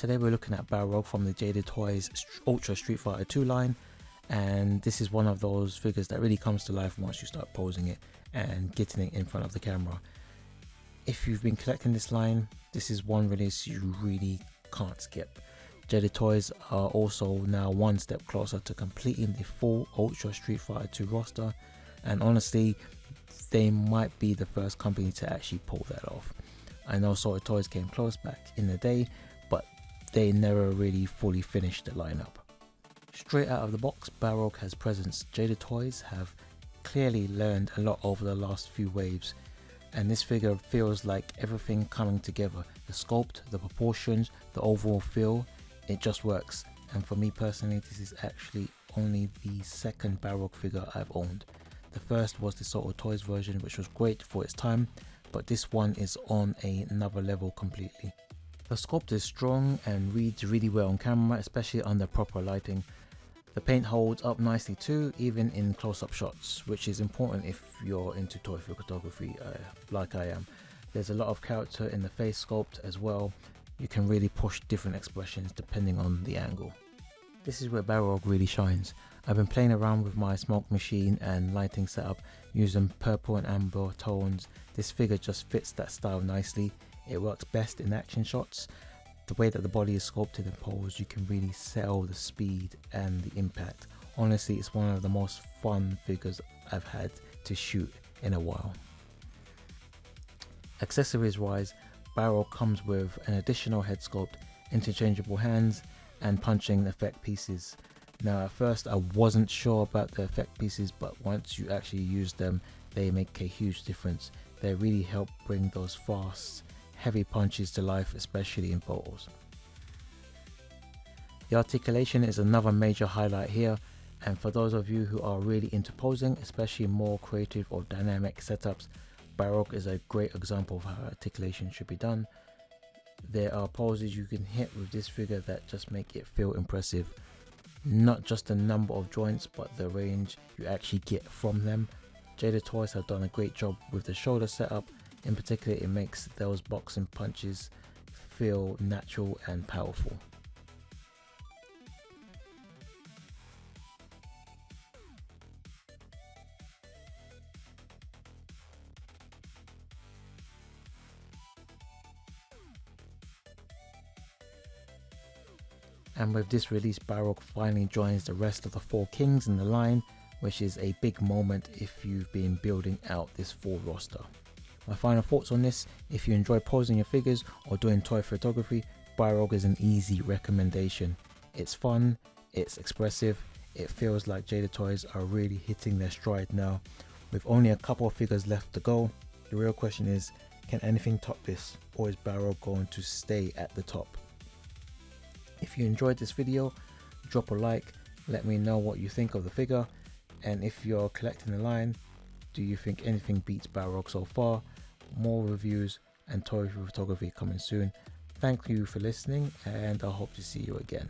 Today we're looking at Balrog from the Jada Toys Ultra Street Fighter 2 line, and this is one of those figures that really comes to life once you start posing it and getting it in front of the camera. If you've been collecting this line, this is one release you really can't skip. Jada Toys are also now one step closer to completing the full Ultra Street Fighter 2 roster, and honestly they might be the first company to actually pull that off. I know Sota Toys came close back in the day, but they never really fully finished the lineup. Straight out of the box, Balrog has presence. Jada Toys have clearly learned a lot over the last few waves, and this figure feels like everything coming together. The sculpt, the proportions, the overall feel, it just works. And for me personally, this is actually only the second Balrog figure I've owned. The first was the Sota Toys version, which was great for its time, but this one is on another level completely. The sculpt is strong and reads really well on camera, especially under proper lighting. The paint holds up nicely too, even in close-up shots, which is important if you're into toy photography like I am. There's a lot of character in the face sculpt as well. You can really push different expressions depending on the angle. This is where Balrog really shines. I've been playing around with my smoke machine and lighting setup using purple and amber tones. This figure just fits that style nicely. It works best in action shots. The way that the body is sculpted and posed, you can really sell the speed and the impact. Honestly, it's one of the most fun figures I've had to shoot in a while. Accessories wise, Balrog comes with an additional head sculpt, interchangeable hands, and punching effect pieces. Now at first I wasn't sure about the effect pieces, but once you actually use them, they make a huge difference. They really help bring those fast, heavy punches to life, especially in photos. The articulation is another major highlight here, and for those of you who are really into posing, especially more creative or dynamic setups, Balrog is a great example of how articulation should be done. There are poses you can hit with this figure that just make it feel impressive. Not just the number of joints, but the range you actually get from them. Jada Toys have done a great job with the shoulder setup. In particular, it makes those boxing punches feel natural and powerful. And with this release, Balrog finally joins the rest of the 4 kings in the line, which is a big moment if you've been building out this full roster. My final thoughts on this: if you enjoy posing your figures or doing toy photography, Balrog is an easy recommendation. It's fun, it's expressive, it feels like Jada Toys are really hitting their stride now. With only a couple of figures left to go, the real question is, can anything top this, or is Balrog going to stay at the top? If you enjoyed this video, drop a like, let me know what you think of the figure, and if you're collecting the line, do you think anything beats Balrog so far? More reviews and toy photography coming soon. Thank you for listening, and I hope to see you again.